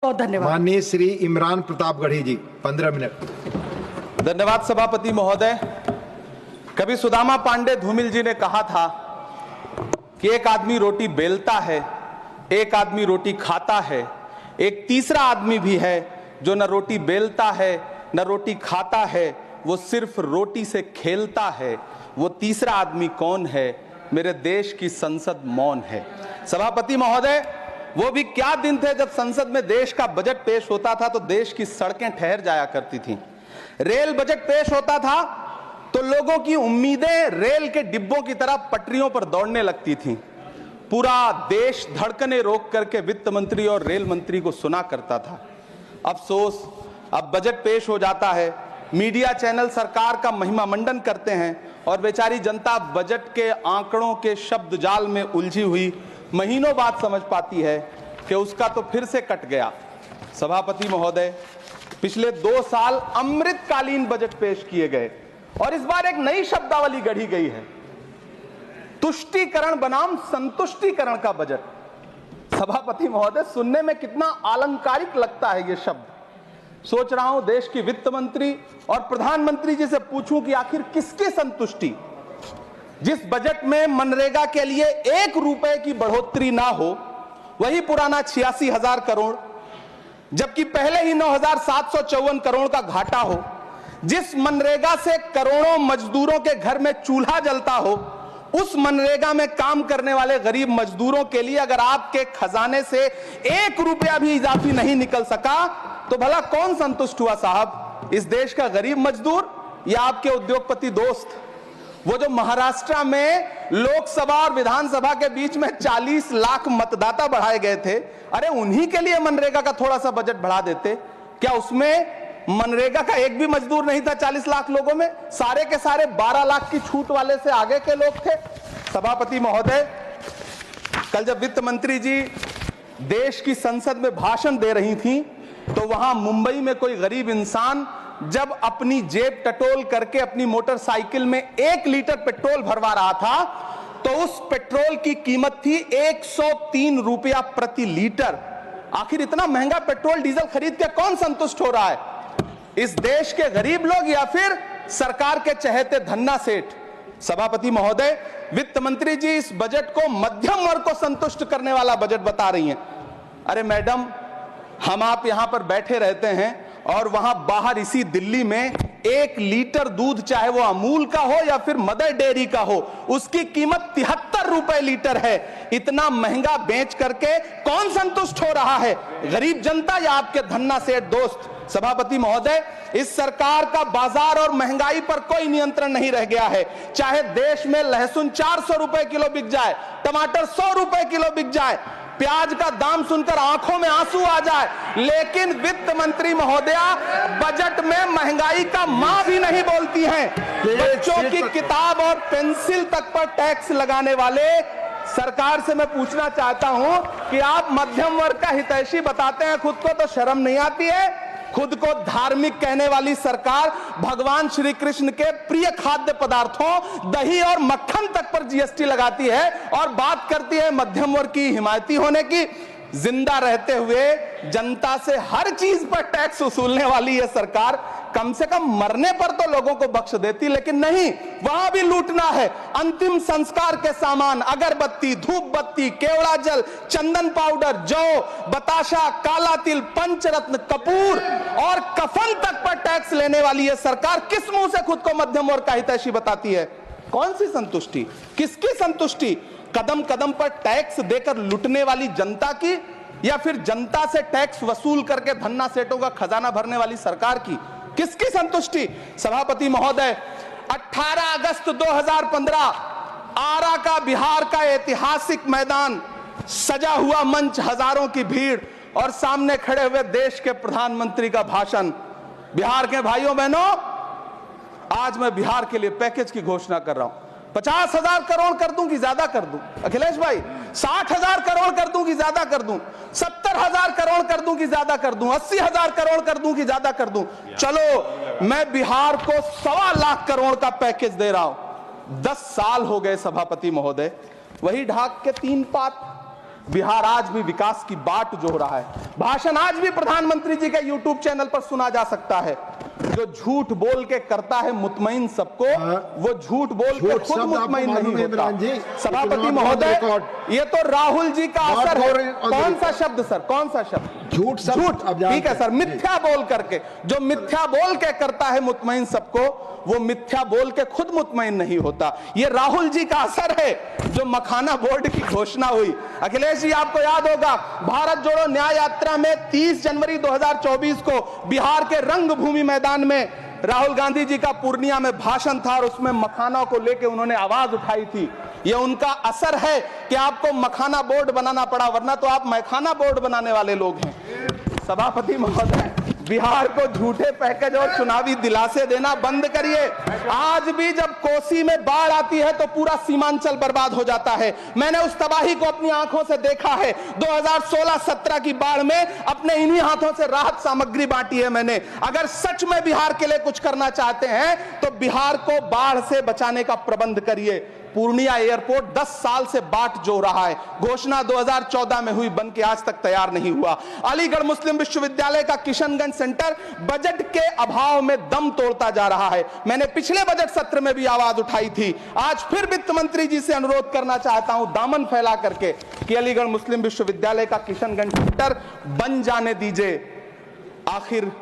बहुत धन्यवाद। माननीय श्री इमरान प्रतापगढ़ी जी 15 मिनट। धन्यवाद सभापति महोदय। कभी सुदामा पांडे धूमिल जी ने कहा था कि एक आदमी रोटी बेलता है, एक आदमी रोटी खाता है, एक तीसरा आदमी भी है जो न रोटी बेलता है न रोटी खाता है, वो सिर्फ रोटी से खेलता है। वो तीसरा आदमी कौन है? मेरे देश की संसद मौन है। सभापति महोदय, वो भी क्या दिन थे जब संसद में देश का बजट पेश होता था तो देश की सड़कें ठहर जाया करती थीं। रेल बजट पेश होता था तो लोगों की उम्मीदें रेल के डिब्बों की तरह पटरियों पर दौड़ने लगती थीं। पूरा देश धड़कने रोक करके वित्त मंत्री और रेल मंत्री को सुना करता था। अफसोस, अब बजट पेश हो जाता है, मीडिया चैनल सरकार का महिमा मंडन करते हैं और बेचारी जनता बजट के आंकड़ों के शब्द जाल में उलझी हुई महीनों बाद समझ पाती है कि उसका तो फिर से कट गया। सभापति महोदय, पिछले 2 साल अमृतकालीन बजट पेश किए गए और इस बार एक नई शब्दावली गढ़ी गई है, तुष्टीकरण बनाम संतुष्टीकरण का बजट। सभापति महोदय, सुनने में कितना अलंकारिक लगता है ये शब्द। सोच रहा हूं देश की वित्त मंत्री और प्रधानमंत्री जी से पूछूं कि आखिर किसकी संतुष्टि? जिस बजट में मनरेगा के लिए 1 रुपए की बढ़ोतरी ना हो, वही पुराना 86,000 करोड़, जबकि पहले ही 9,754 करोड़ का घाटा हो, जिस मनरेगा से करोड़ों मजदूरों के घर में चूल्हा जलता हो, उस मनरेगा में काम करने वाले गरीब मजदूरों के लिए अगर आपके खजाने से 1 रुपया भी इजाफी नहीं निकल सका तो भला कौन संतुष्ट हुआ साहब? इस देश का गरीब मजदूर या आपके उद्योगपति दोस्त? वो जो महाराष्ट्र में लोकसभा और विधानसभा के बीच में 40 लाख मतदाता बढ़ाए गए थे, अरे उन्हीं के लिए मनरेगा का थोड़ा सा बजट बढ़ा देते। क्या उसमें मनरेगा का एक भी मजदूर नहीं था 40 लाख लोगों में? सारे के सारे 12 लाख की छूट वाले से आगे के लोग थे। सभापति महोदय, कल जब वित्त मंत्री जी देश की संसद में भाषण दे रही थी तो वहां मुंबई में कोई गरीब इंसान जब अपनी जेब टटोल करके अपनी मोटरसाइकिल में 1 लीटर पेट्रोल भरवा रहा था तो उस पेट्रोल की कीमत थी 103 रुपया प्रति लीटर। आखिर इतना महंगा पेट्रोल डीजल खरीद के कौन संतुष्ट हो रहा है? इस देश के गरीब लोग या फिर सरकार के चहेते धन्ना सेठ? सभापति महोदय, वित्त मंत्री जी इस बजट को मध्यम वर्ग को संतुष्ट करने वाला बजट बता रही हैं। अरे मैडम, हम आप यहां पर बैठे रहते हैं और वहां बाहर इसी दिल्ली में 1 लीटर दूध, चाहे वो अमूल का हो या फिर मदर डेयरी का हो, उसकी कीमत 73 रुपए लीटर है। इतना महंगा बेच करके कौन संतुष्ट हो रहा है? गरीब जनता या आपके धन्ना सेठ दोस्त? सभापति महोदय, इस सरकार का बाजार और महंगाई पर कोई नियंत्रण नहीं रह गया है। चाहे देश में लहसुन 400 रुपए किलो बिक जाए, टमाटर 100 रुपए किलो बिक जाए, प्याज का दाम सुनकर आंखों में आंसू आ जाए, लेकिन वित्त मंत्री महोदया बजट में महंगाई का मां भी नहीं बोलती हैं। बच्चों की किताब और पेंसिल तक पर टैक्स लगाने वाले सरकार से मैं पूछना चाहता हूं कि आप मध्यम वर्ग का हितैषी बताते हैं खुद को, तो शर्म नहीं आती है? खुद को धार्मिक कहने वाली सरकार भगवान श्री कृष्ण के प्रिय खाद्य पदार्थों दही और मक्खन तक पर जीएसटी लगाती है और बात करती है मध्यम वर्ग की हिमायती होने की। जिंदा रहते हुए जनता से हर चीज पर टैक्स वसूलने वाली यह सरकार कम से कम मरने पर तो लोगों को बख्श देती, लेकिन नहीं, वहां भी लूटना है। अंतिम संस्कार के सामान, अगरबत्ती, धूप बत्ती, केवड़ा जल, चंदन पाउडर, जौ, बताशा, काला तिल, पंचरत्न, कपूर और कफन तक पर टैक्स लेने वाली यह सरकार किस मुंह से खुद को मध्यम वर्ग का हितैषी बताती है? कौन सी संतुष्टि? किसकी संतुष्टि? कदम कदम पर टैक्स देकर लुटने वाली जनता की या फिर जनता से टैक्स वसूल करके धन्ना सेठों का खजाना भरने वाली सरकार की? किसकी संतुष्टि? सभापति महोदय, 18 अगस्त 2015 आरा का बिहार का ऐतिहासिक मैदान, सजा हुआ मंच, हजारों की भीड़ और सामने खड़े हुए देश के प्रधानमंत्री का भाषण। बिहार के भाइयों बहनों, आज मैं बिहार के लिए पैकेज की घोषणा कर रहा हूं। 50,000 करोड़ कर दूं कि ज्यादा कर दूं? अखिलेश भाई, 60,000 करोड़ कर दूं कि ज्यादा कर दूं? 70,000 करोड़ कर दूं कि ज्यादा कर दूं? 80,000 करोड़ कर दूं कि ज्यादा कर दूं? चलो, मैं बिहार को 1.25 लाख करोड़ का पैकेज दे रहा हूं। 10 साल हो गए सभापति महोदय, वही ढाक के 3 पात, बिहार आज भी विकास की बाट जोह रहा है। भाषण आज भी प्रधानमंत्री जी के यूट्यूब चैनल पर सुना जा सकता है। जो झूठ बोल के करता है मुतमईन सबको, वो झूठ बोल के खुद मुतमईन नहीं होता। सभापति महोदय, ये तो राहुल जी का असर है। कौन सा शब्द सर, कौन सा शब्द? झूठ। ठीक है सर, मिथ्या बोल करके, जो मिथ्या बोल के करता है मुतमईन सबको, वो मिथ्या बोल के खुद मुतमईन नहीं होता। ये राहुल जी का असर है। जो मखाना बोर्ड की घोषणा हुई, अखिलेश जी आपको याद होगा, भारत जोड़ो न्याय यात्रा में 30 जनवरी 2024 को बिहार के रंगभूमि मैदान में राहुल गांधी जी का पूर्णिया में भाषण था और उसमें मखाना को लेकर उन्होंने आवाज उठाई थी। ये उनका असर है कि आपको मखाना बोर्ड बनाना पड़ा, वरना तो आप मैखाना बोर्ड बनाने वाले लोग हैं। सभापति महोदय, बिहार को झूठे पैकेज और चुनावी दिलासे देना बंद करिए। आज भी जब कोसी में बाढ़ आती है तो पूरा सीमांचल बर्बाद हो जाता है। मैंने उस तबाही को अपनी आंखों से देखा है। 2016-17 की बाढ़ में अपने इन्हीं हाथों से राहत सामग्री बांटी है मैंने। अगर सच में बिहार के लिए कुछ करना चाहते हैं तो बिहार को बाढ़ से बचाने का प्रबंध करिए। पूर्णिया एयरपोर्ट 10 साल से बाट जो रहा है, घोषणा 2014 में हुई, बन के आज तक तैयार नहीं हुआ। अलीगढ़ मुस्लिम विश्वविद्यालय का किशनगंज सेंटर बजट के अभाव में दम तोड़ता जा रहा है। मैंने पिछले बजट सत्र में भी आवाज उठाई थी, आज फिर वित्त मंत्री जी से अनुरोध करना चाहता हूं दामन फैला करके कि अलीगढ़ मुस्लिम विश्वविद्यालय का किशनगंज सेंटर बन जाने दीजिए। आखिर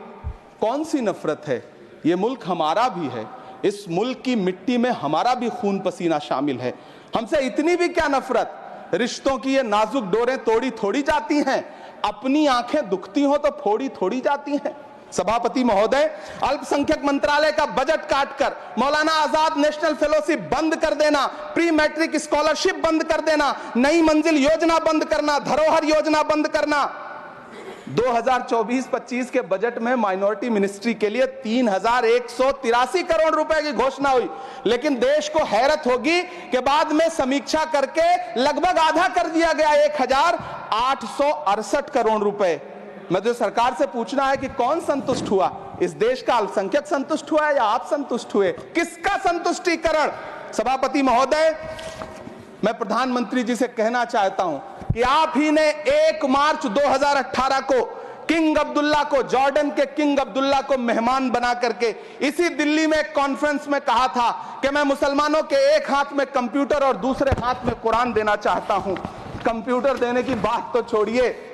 कौन सी नफरत है? यह मुल्क हमारा भी है, इस मुल्क की मिट्टी में हमारा भी खून पसीना शामिल है। हमसे इतनी भी क्या नफरत? रिश्तों की ये नाजुक डोरें तोड़ी थोड़ी जाती हैं, अपनी आंखें दुखती हो तो फोड़ी थोड़ी जाती हैं। सभापति महोदय, अल्पसंख्यक मंत्रालय का बजट काटकर मौलाना आजाद नेशनल फेलोशिप बंद कर देना, प्री मैट्रिक स्कॉलरशिप बंद कर देना, नई मंजिल योजना बंद करना, धरोहर योजना बंद करना। 2024-25 के बजट में माइनॉरिटी मिनिस्ट्री के लिए 3183 करोड़ रुपए की घोषणा हुई, लेकिन देश को हैरत होगी कि बाद में समीक्षा करके लगभग आधा कर दिया गया, 1868 करोड़ रुपए। मुझे सरकार से पूछना है कि कौन संतुष्ट हुआ? इस देश का अल्पसंख्यक संतुष्ट हुआ है या आप संतुष्ट हुए? किसका संतुष्टीकरण? सभापति महोदय, मैं प्रधानमंत्री जी से कहना चाहता हूं कि आप ही ने 1 मार्च 2018 को किंग अब्दुल्ला को, जॉर्डन के किंग अब्दुल्ला को मेहमान बना करके इसी दिल्ली में एक कॉन्फ्रेंस में कहा था कि मैं मुसलमानों के एक हाथ में कंप्यूटर और दूसरे हाथ में कुरान देना चाहता हूं। कंप्यूटर देने की बात तो छोड़िए,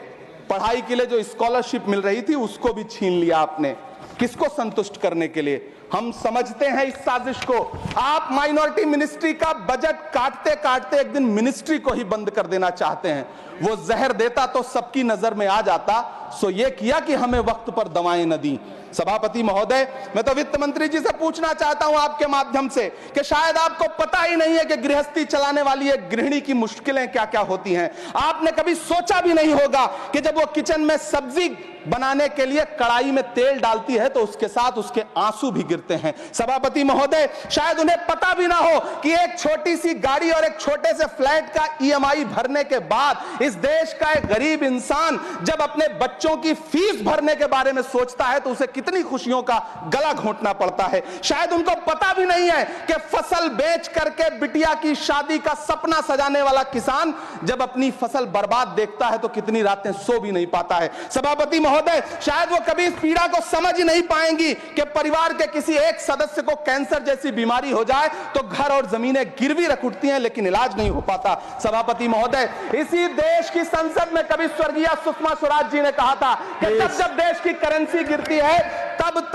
पढ़ाई के लिए जो स्कॉलरशिप मिल रही थी उसको भी छीन लिया आपने। किसको संतुष्ट करने के लिए? हम समझते हैं इस साजिश को। आप माइनॉरिटी मिनिस्ट्री का बजट काटते काटते एक दिन मिनिस्ट्री को ही बंद कर देना चाहते हैं। वो जहर देता तो सबकी नजर में आ जाता, सो ये किया कि हमें वक्त पर दवाएं न दी। सभापति महोदय, मैं तो वित्त मंत्री जी से पूछना चाहता हूं आपके माध्यम से कि शायद आपको पता ही नहीं है कि गृहस्थी चलाने वाली एक गृहिणी की मुश्किलें क्या क्या होती हैं। आपने कभी सोचा भी नहीं होगा कि जब वो किचन में सब्जी बनाने के लिए कढ़ाई में तेल डालती है तो उसके साथ उसके आंसू भी गिरते हैं। सभापति महोदय, शायद उन्हें पता भी ना हो कि एक छोटी सी गाड़ी और एक छोटे से फ्लैट का EMI भरने के बाद इस देश का एक गरीब इंसान जब अपने बच्चों की फीस भरने के बारे में सोचता है तो उसे कितनी खुशियों का गला घोंटना पड़ता है। शायद उनको पता भी नहीं है कि फसल बेच करके बिटिया की शादी का सपना सजाने वाला किसान जब अपनी फसल बर्बाद देखता है तो कितनी रातें सो भी नहीं पाता है। सभापति महोदय, शायद वो कभी इस पीड़ा को समझ ही नहीं पाएंगी कि परिवार के किसी एक सदस्य को कैंसर जैसी बीमारी हो जाए तो घर और जमीनें गिरवी रख उठती हैं लेकिन इलाज नहीं हो पाता। सभापति महोदय, इसी देश की संसद में कभी स्वर्गीय सुषमा स्वराज जी ने कहा था कि जब देश की करेंसी गिरती है तब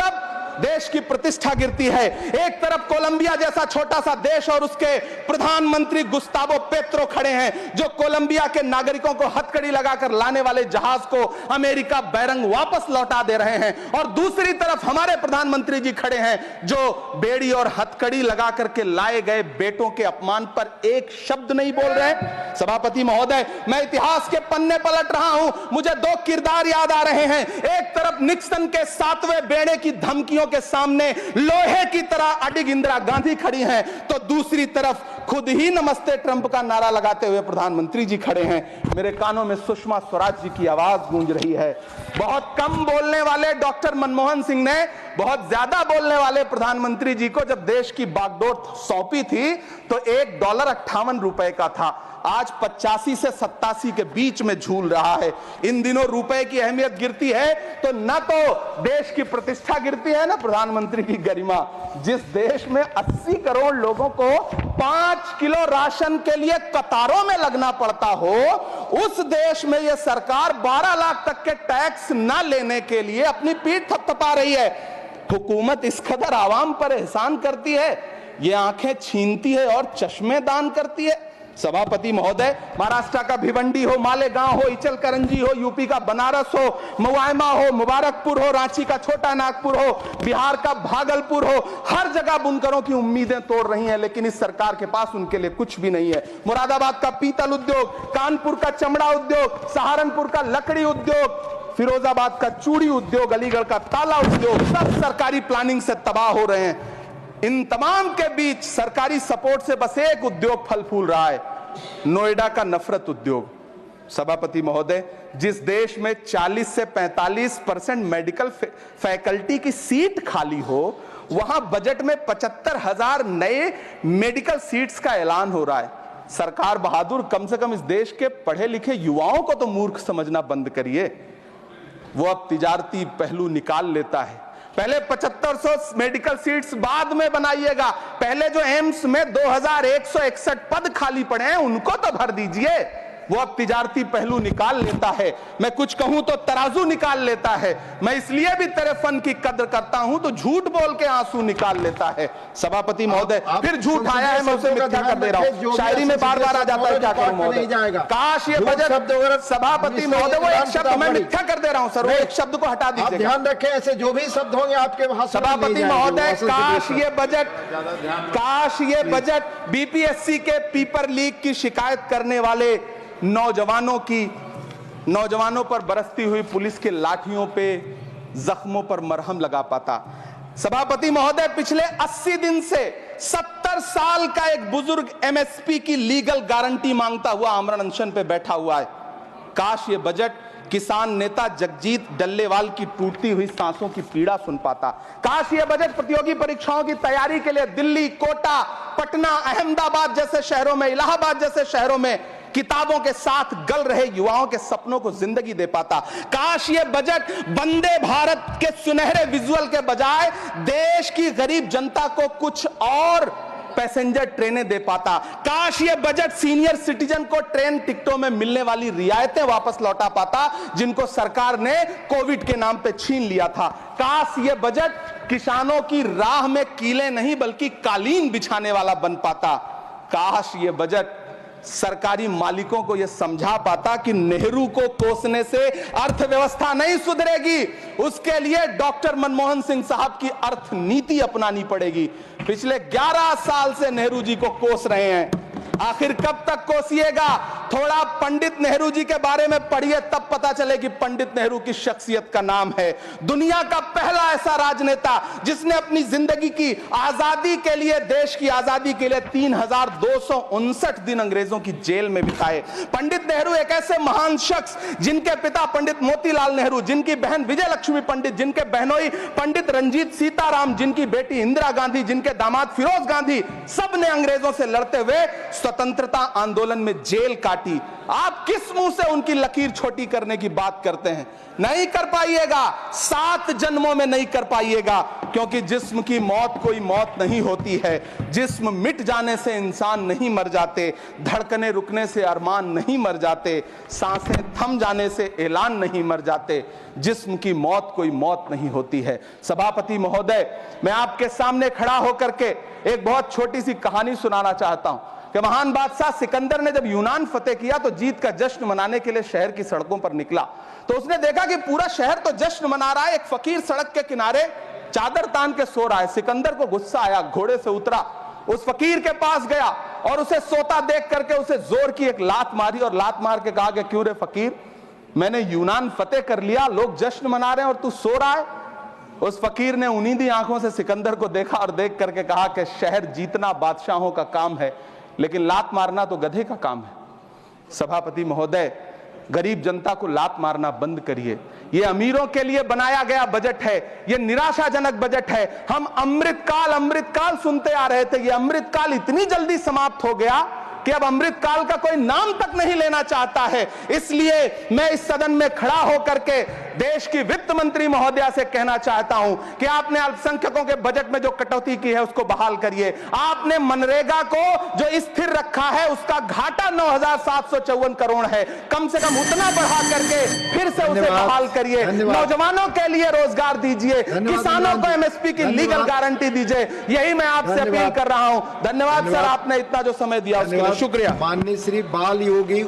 देश की प्रतिष्ठा गिरती है। एक तरफ कोलंबिया जैसा छोटा सा देश और उसके प्रधानमंत्री गुस्तावो पेत्रो खड़े हैं जो कोलंबिया के नागरिकों को हथकड़ी लगाकर लाने वाले जहाज को अमेरिका बैरंग वापस लौटा दे रहे हैं, और दूसरी तरफ हमारे प्रधानमंत्री जी खड़े हैं जो बेड़ी और हथकड़ी लगा करके लाए गए बेटों के अपमान पर एक शब्द नहीं बोल रहे हैं। सभापति महोदय, मैं इतिहास के पन्ने पलट रहा हूं, मुझे 2 किरदार याद आ रहे हैं। एक तरफ निक्सन के 7वें बेड़े की धमकियों के सामने लोहे की तरह अडिग इंदिरा गांधी खड़ी हैं, तो दूसरी तरफ खुद ही नमस्ते ट्रंप का नारा लगाते हुए प्रधानमंत्री जी खड़े हैं। मेरे कानों में सुषमा स्वराज जी की आवाज गूंज रही है। बहुत कम बोलने वाले डॉक्टर मनमोहन सिंह ने बहुत ज्यादा बोलने वाले प्रधानमंत्री जी को जब देश की बागडोर सौंपी थी तो $1.58 का था, आज 85 से 87 के बीच में झूल रहा है। इन दिनों रुपए की अहमियत गिरती है तो न तो देश की प्रतिष्ठा गिरती है ना प्रधानमंत्री की गरिमा। जिस देश में 80 करोड़ लोगों को 5 किलो राशन के लिए कतारों में लगना पड़ता हो, उस देश में यह सरकार 12 लाख तक के टैक्स न लेने के लिए अपनी पीठ थपथपा रही है। हुकूमत इस कदर आवाम पर एहसान करती है, ये आंखें छीनती है और चश्मे दान करती है। सभापति महोदय, महाराष्ट्र का भिवंडी हो, मालेगांव हो, इचलकरंजी हो, यूपी का बनारस हो, मुआयमा हो, मुबारकपुर हो, रांची का छोटा नागपुर हो, बिहार का भागलपुर हो, हर जगह बुनकरों की उम्मीदें तोड़ रही हैं, लेकिन इस सरकार के पास उनके लिए कुछ भी नहीं है। मुरादाबाद का पीतल उद्योग, कानपुर का चमड़ा उद्योग, सहारनपुर का लकड़ी उद्योग, फिरोजाबाद का चूड़ी उद्योग, अलीगढ़ का ताला उद्योग, सब सरकारी प्लानिंग से तबाह हो रहे हैं। इन तमाम के बीच सरकारी सपोर्ट से बस एक उद्योग फल फूल रहा है, नोएडा का नफरत उद्योग। सभापति महोदय, जिस देश में 40 से 45% मेडिकल फैकल्टी की सीट खाली हो, वहां बजट में 75,000 नए मेडिकल सीट्स का ऐलान हो रहा है। सरकार बहादुर, कम से कम इस देश के पढ़े लिखे युवाओं को तो मूर्ख समझना बंद करिए। वो अब तिजारती पहलू निकाल लेता है। पहले 7500 मेडिकल सीट्स बाद में बनाइएगा, पहले जो एम्स में 2161 पद खाली पड़े हैं उनको तो भर दीजिए। वो अब तिजारती पहलू निकाल लेता है, मैं कुछ कहूं तो तराजू निकाल लेता है। मैं इसलिए भी तेरे फन की कद्र करता हूं तो झूठ बोल के आंसू निकाल लेता है। सभापति महोदय, फिर झूठ आया है, मैं उसे मिथ्या कर दे रहा हूं। शायरी में बार बार आ जाता है, क्या करूं महोदय। काश ये बजट, सभापति महोदय, वो एक शब्द मैं मिथ्या कर दे रहा हूं सर, वो एक शब्द को हटा दीजिए। ध्यान रखें, ऐसे जो भी शब्द होंगे आपके भाषण में सभापति महोदय, काश ये बजट बीपीएससी के पेपर लीक की शिकायत करने वाले नौजवानों पर बरसती हुई पुलिस के लाठियों पे, जख्मों पर मरहम लगा पाता। सभापति महोदय, पिछले 80 दिन से 70 साल का एक बुजुर्ग एमएसपी की लीगल गारंटी मांगता हुआ आमरण अनशन पे बैठा हुआ है। काश ये बजट किसान नेता जगजीत डल्लेवाल की टूटती हुई सांसों की पीड़ा सुन पाता। काश ये बजट प्रतियोगी परीक्षाओं की तैयारी के लिए दिल्ली, कोटा, पटना, अहमदाबाद जैसे शहरों में, इलाहाबाद जैसे शहरों में किताबों के साथ गल रहे युवाओं के सपनों को जिंदगी दे पाता। काश ये बजट वंदे भारत के सुनहरे विजुअल के बजाय देश की गरीब जनता को कुछ और पैसेंजर ट्रेनें दे पाता। काश ये बजट सीनियर सिटीजन को ट्रेन टिकटों में मिलने वाली रियायतें वापस लौटा पाता, जिनको सरकार ने कोविड के नाम पे छीन लिया था। काश ये बजट किसानों की राह में कीले नहीं बल्कि कालीन बिछाने वाला बन पाता। काश ये बजट सरकारी मालिकों को यह समझा पाता कि नेहरू को कोसने से अर्थव्यवस्था नहीं सुधरेगी, उसके लिए डॉक्टर मनमोहन सिंह साहब की अर्थ नीति अपनानी पड़ेगी। पिछले 11 साल से नेहरू जी को कोस रहे हैं, आखिर कब तक कोसिएगा? थोड़ा पंडित नेहरू जी के बारे में पढ़िए, तब पता चले कि पंडित नेहरू की शख्सियत का नाम है। दुनिया का पहला ऐसा राजनेता जिसने अपनी जिंदगी की आजादी के लिए, देश की आजादी के लिए 3259 दिन अंग्रेजों की जेल में बिताए। पंडित नेहरू एक ऐसे महान शख्स जिनके पिता पंडित मोतीलाल नेहरू, जिनकी बहन विजय लक्ष्मी पंडित, जिनके बहनोई पंडित रंजीत सीताराम, जिनकी बेटी इंदिरा गांधी, जिनके दामाद फिरोज गांधी, सब ने अंग्रेजों से लड़ते हुए स्वतंत्रता आंदोलन में जेल काटी। आप किस मुंह से उनकी लकीर छोटी करने की बात करते हैं? नहीं कर पाइएगा, 7 जन्मों में नहीं कर पाइएगा, क्योंकि जिस्म की मौत कोई मौत नहीं होती है। जिस्म मिट जाने से इंसान नहीं मर जाते, धड़कने रुकने से अरमान नहीं मर जाते, सांसें थम जाने से ऐलान नहीं मर जाते। जिस्म की मौत कोई मौत नहीं होती है। सभापति महोदय, मैं आपके सामने खड़ा होकर के एक बहुत छोटी सी कहानी सुनाना चाहता हूं कि महान बादशाह सिकंदर ने जब यूनान फतेह किया तो जीत का जश्न मनाने के लिए शहर की सड़कों पर निकला, तो उसने देखा कि पूरा शहर तो जश्न मना रहा है, एक फकीर सड़क के किनारे चादर तान के सो रहा है। सिकंदर को गुस्सा आया, घोड़े से उतरा, उस फकीर के पास गया और उसे सोता देख करके उसे जोर की एक लात मारी और लात मार के कहा कि क्यों रे फकीर, मैंने यूनान फतेह कर लिया, लोग जश्न मना रहे हैं और तू सो रहा है। उस फकीर ने उन्नीदी आंखों से सिकंदर को देखा और देख करके कहा कि शहर जीतना बादशाहों का काम है, लेकिन लात मारना तो गधे का काम है। सभापति महोदय, गरीब जनता को लात मारना बंद करिए। ये अमीरों के लिए बनाया गया बजट है, ये निराशाजनक बजट है। हम अमृतकाल सुनते आ रहे थे, ये अमृतकाल इतनी जल्दी समाप्त हो गया कि अब अमृतकाल का कोई नाम तक नहीं लेना चाहता है। इसलिए मैं इस सदन में खड़ा होकर के देश की वित्त मंत्री महोदया से कहना चाहता हूं कि आपने अल्पसंख्यकों के बजट में जो कटौती की है उसको बहाल करिए। आपने मनरेगा को जो स्थिर रखा है उसका घाटा 9,754 करोड़ है, कम से कम उतना बढ़ा करके फिर से उसे बहाल करिए। नौजवानों के लिए रोजगार दीजिए, किसानों को एमएसपी की लीगल गारंटी दीजिए। यही मैं आपसे अपील कर रहा हूं। धन्यवाद सर, आपने इतना जो समय दिया उसके लिए शुक्रिया। माननीय श्री बाल योगी